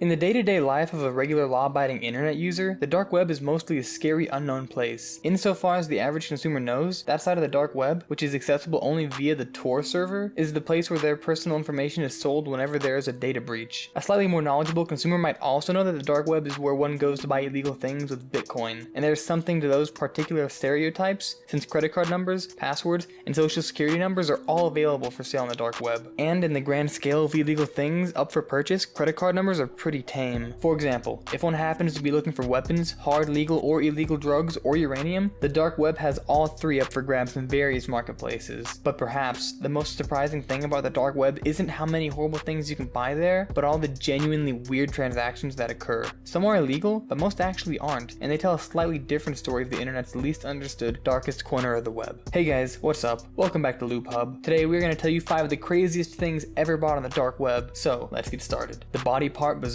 In the day-to-day life of a regular law-abiding internet user, the dark web is mostly a scary unknown place. Insofar as the average consumer knows, that side of the dark web, which is accessible only via the Tor server, is the place where their personal information is sold whenever there is a data breach. A slightly more knowledgeable consumer might also know that the dark web is where one goes to buy illegal things with Bitcoin, and there's something to those particular stereotypes, since credit card numbers, passwords, and social security numbers are all available for sale on the dark web. And in the grand scale of illegal things up for purchase, credit card numbers are pretty tame. For example, if one happens to be looking for weapons, hard legal or illegal drugs, or uranium, the dark web has all three up for grabs in various marketplaces. But perhaps the most surprising thing about the dark web isn't how many horrible things you can buy there, but all the genuinely weird transactions that occur. Some are illegal, but most actually aren't, and they tell a slightly different story of the internet's least understood, darkest corner of the web. Hey guys, what's up? Welcome back to Loop Hub. Today we're going to tell you 5 of the craziest things ever bought on the dark web, so let's get started. The Body Part Bazaar.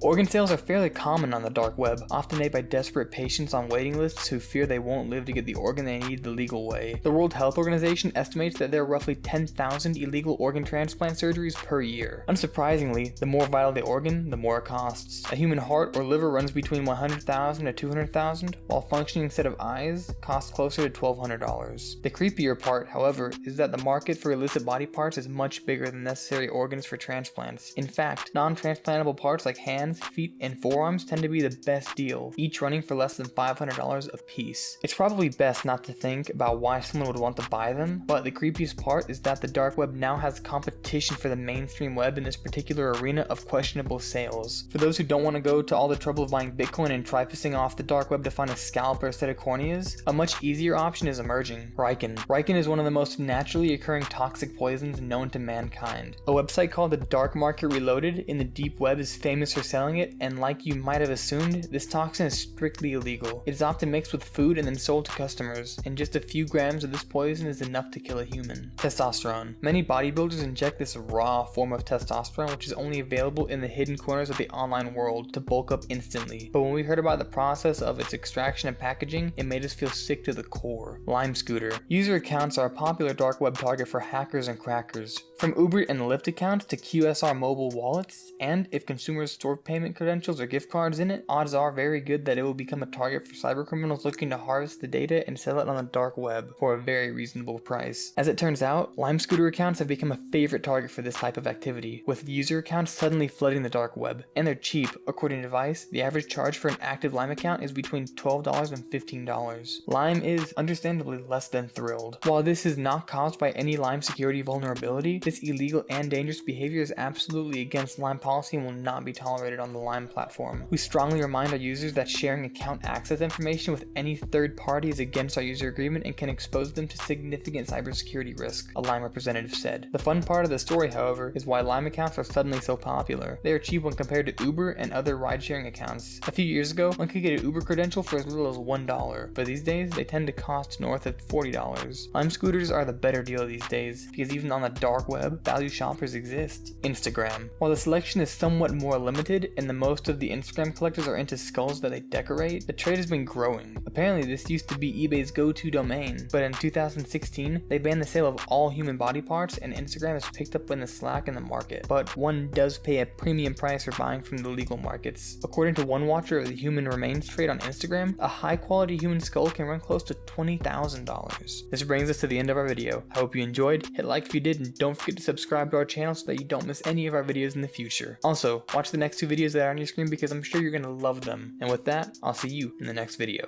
Organ sales are fairly common on the dark web, often made by desperate patients on waiting lists who fear they won't live to get the organ they need the legal way. The World Health Organization estimates that there are roughly 10,000 illegal organ transplant surgeries per year. Unsurprisingly, the more vital the organ, the more it costs. A human heart or liver runs between $100,000 to $200,000, while functioning set of eyes costs closer to $1,200. The creepier part, however, is that the market for illicit body parts is much bigger than necessary organs for transplants. In fact, non-transplantable parts like hands, feet, and forearms tend to be the best deal, each running for less than $500 a piece. It's probably best not to think about why someone would want to buy them, but the creepiest part is that the dark web now has competition for the mainstream web in this particular arena of questionable sales. For those who don't want to go to all the trouble of buying Bitcoin and try pissing off the dark web to find a scalp or a set of corneas, a much easier option is emerging. Riken. Riken is one of the most naturally occurring toxic poisons known to mankind. A website called the Dark Market Reloaded in the deep web is famous for selling it, and like you might have assumed, this toxin is strictly illegal. It is often mixed with food and then sold to customers, and just a few grams of this poison is enough to kill a human. Testosterone. Many bodybuilders inject this raw form of testosterone, which is only available in the hidden corners of the online world, to bulk up instantly. But when we heard about the process of its extraction and packaging, it made us feel sick to the core. Lime Scooter. User accounts are a popular dark web target for hackers and crackers. From Uber and Lyft accounts to QSR mobile wallets, and if consumers store payment credentials or gift cards in it, odds are very good that it will become a target for cybercriminals looking to harvest the data and sell it on the dark web for a very reasonable price. As it turns out, Lime Scooter accounts have become a favorite target for this type of activity, with user accounts suddenly flooding the dark web. And they're cheap. According to Vice, the average charge for an active Lime account is between $12 and $15. Lime is understandably less than thrilled. While this is not caused by any Lime security vulnerability, this illegal and dangerous behavior is absolutely against Lime policy and will not be tolerated on the Lime platform. We strongly remind our users that sharing account access information with any third party is against our user agreement and can expose them to significant cybersecurity risk, a Lime representative said. The fun part of the story, however, is why Lime accounts are suddenly so popular. They are cheap when compared to Uber and other ride-sharing accounts. A few years ago, one could get an Uber credential for as little as $1, but these days they tend to cost north of $40. Lime scooters are the better deal these days, because even on the dark web, value shoppers exist. Instagram. While the selection is somewhat more limited and the most of the Instagram collectors are into skulls that they decorate, the trade has been growing. Apparently this used to be eBay's go-to domain, but in 2016 they banned the sale of all human body parts and Instagram has picked up in the slack in the market. But one does pay a premium price for buying from the legal markets. According to one watcher of the human remains trade on Instagram, a high quality human skull can run close to $20,000. This brings us to the end of our video. I hope you enjoyed, hit like if you did, and don't forget to subscribe to our channel so that you don't miss any of our videos in the future. Also, watch the next 2 videos that are on your screen because I'm sure you're going to love them. And with that, I'll see you in the next video.